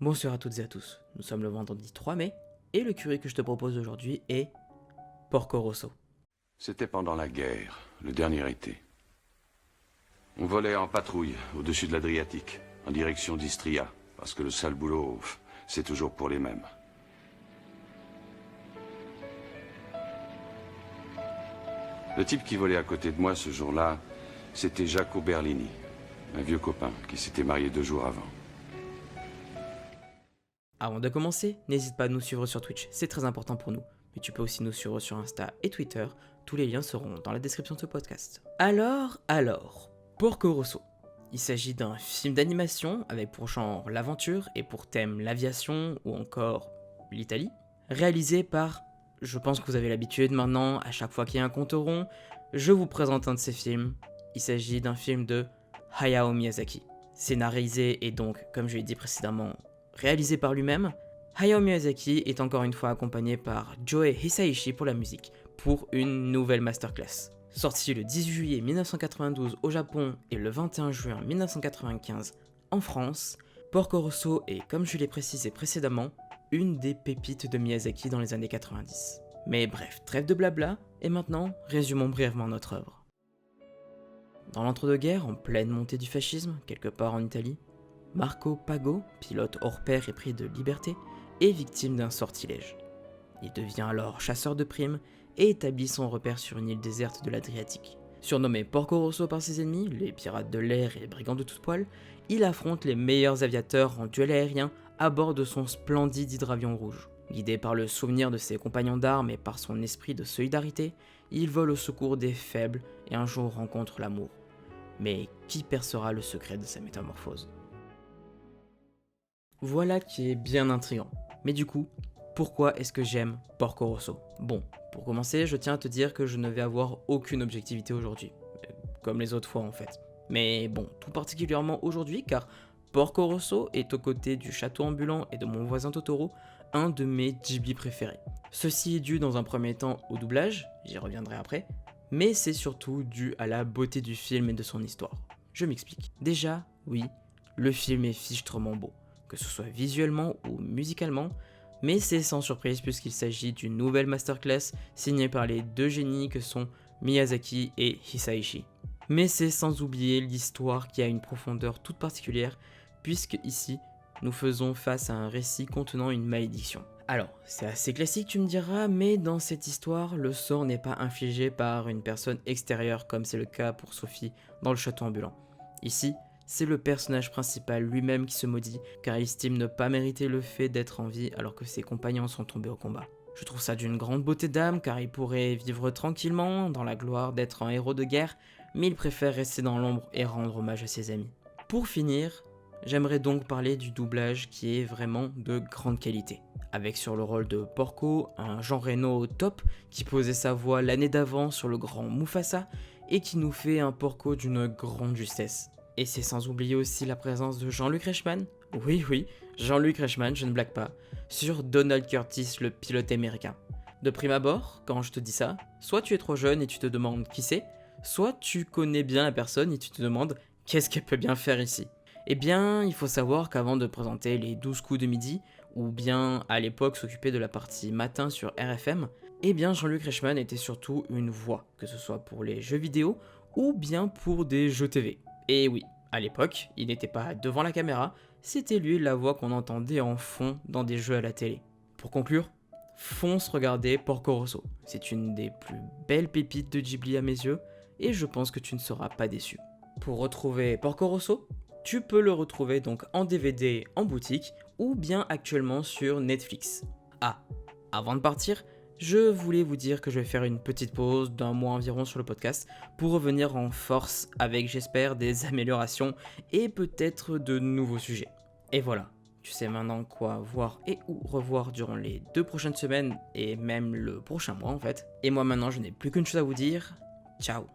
Bonsoir à toutes et à tous, nous sommes le vendredi 3 mai, et le curry que je te propose aujourd'hui est Porco Rosso. C'était pendant la guerre, le dernier été. On volait en patrouille au-dessus de l'Adriatique, en direction d'Istria, parce que le sale boulot, c'est toujours pour les mêmes. Le type qui volait à côté de moi ce jour-là, c'était Jaco Berlini, un vieux copain qui s'était marié 2 jours avant. Avant de commencer, n'hésite pas à nous suivre sur Twitch, c'est très important pour nous. Mais tu peux aussi nous suivre sur Insta et Twitter, tous les liens seront dans la description de ce podcast. Alors, Porco Rosso. Il s'agit d'un film d'animation avec pour genre l'aventure et pour thème l'aviation ou encore l'Italie, réalisé par, je pense que vous avez l'habitude maintenant, à chaque fois qu'il y a un compte rond, je vous présente un de ces films. Il s'agit d'un film de Hayao Miyazaki. Scénarisé et donc, comme je l'ai dit précédemment, réalisé par lui-même, Hayao Miyazaki est encore une fois accompagné par Joe Hisaishi pour la musique, pour une nouvelle masterclass. Sorti le 18 juillet 1992 au Japon et le 21 juin 1995 en France, Porco Rosso est, comme je l'ai précisé précédemment, une des pépites de Miyazaki dans les années 90. Mais bref, trêve de blabla, et maintenant, résumons brièvement notre œuvre. Dans l'entre-deux-guerres, en pleine montée du fascisme, quelque part en Italie, Marco Pago, pilote hors pair et pris de liberté, est victime d'un sortilège. Il devient alors chasseur de primes et établit son repère sur une île déserte de l'Adriatique. Surnommé Porco Rosso par ses ennemis, les pirates de l'air et les brigands de toutes poils, il affronte les meilleurs aviateurs en duel aérien à bord de son splendide hydravion rouge. Guidé par le souvenir de ses compagnons d'armes et par son esprit de solidarité, il vole au secours des faibles et un jour rencontre l'amour. Mais qui percera le secret de sa métamorphose ? Voilà qui est bien intriguant. Mais du coup, pourquoi est-ce que j'aime Porco Rosso ? Bon, pour commencer, je tiens à te dire que je ne vais avoir aucune objectivité aujourd'hui. Comme les autres fois en fait. Mais bon, tout particulièrement aujourd'hui car Porco Rosso est aux côtés du château ambulant et de mon voisin Totoro, un de mes Ghibli préférés. Ceci est dû dans un premier temps au doublage, j'y reviendrai après, mais c'est surtout dû à la beauté du film et de son histoire. Je m'explique. Déjà, oui, le film est fichtrement beau, que ce soit visuellement ou musicalement, mais c'est sans surprise puisqu'il s'agit d'une nouvelle masterclass signée par les deux génies que sont Miyazaki et Hisaishi. Mais c'est sans oublier l'histoire qui a une profondeur toute particulière, puisque ici, nous faisons face à un récit contenant une malédiction. Alors, c'est assez classique tu me diras, mais dans cette histoire, le sort n'est pas infligé par une personne extérieure comme c'est le cas pour Sophie dans le château ambulant. Ici, c'est le personnage principal lui-même qui se maudit, car il estime ne pas mériter le fait d'être en vie alors que ses compagnons sont tombés au combat. Je trouve ça d'une grande beauté d'âme, car il pourrait vivre tranquillement, dans la gloire d'être un héros de guerre, mais il préfère rester dans l'ombre et rendre hommage à ses amis. Pour finir, j'aimerais donc parler du doublage qui est vraiment de grande qualité. Avec sur le rôle de Porco, un Jean Reno au top, qui posait sa voix l'année d'avant sur le grand Mufasa, et qui nous fait un Porco d'une grande justesse. Et c'est sans oublier aussi la présence de Jean-Luc Reichmann, oui, Jean-Luc Reichmann, je ne blague pas, sur Donald Curtis, le pilote américain. De prime abord, quand je te dis ça, soit tu es trop jeune et tu te demandes qui c'est, soit tu connais bien la personne et tu te demandes qu'est-ce qu'elle peut bien faire ici. Eh bien, il faut savoir qu'avant de présenter les 12 coups de midi, ou bien à l'époque s'occuper de la partie matin sur RFM, eh bien Jean-Luc Reichmann était surtout une voix, que ce soit pour les jeux vidéo ou bien pour des jeux TV. Et oui, à l'époque, il n'était pas devant la caméra, c'était lui la voix qu'on entendait en fond dans des jeux à la télé. Pour conclure, fonce regarder Porco Rosso. C'est une des plus belles pépites de Ghibli à mes yeux, et je pense que tu ne seras pas déçu. Pour retrouver Porco Rosso, tu peux le retrouver donc en DVD en boutique, ou bien actuellement sur Netflix. Ah, avant de partir, je voulais vous dire que je vais faire une petite pause d'1 mois environ sur le podcast pour revenir en force avec, j'espère, des améliorations et peut-être de nouveaux sujets. Et voilà, tu sais maintenant quoi voir et ou revoir durant les 2 prochaines semaines et même le prochain mois en fait. Et moi maintenant, je n'ai plus qu'une chose à vous dire, ciao.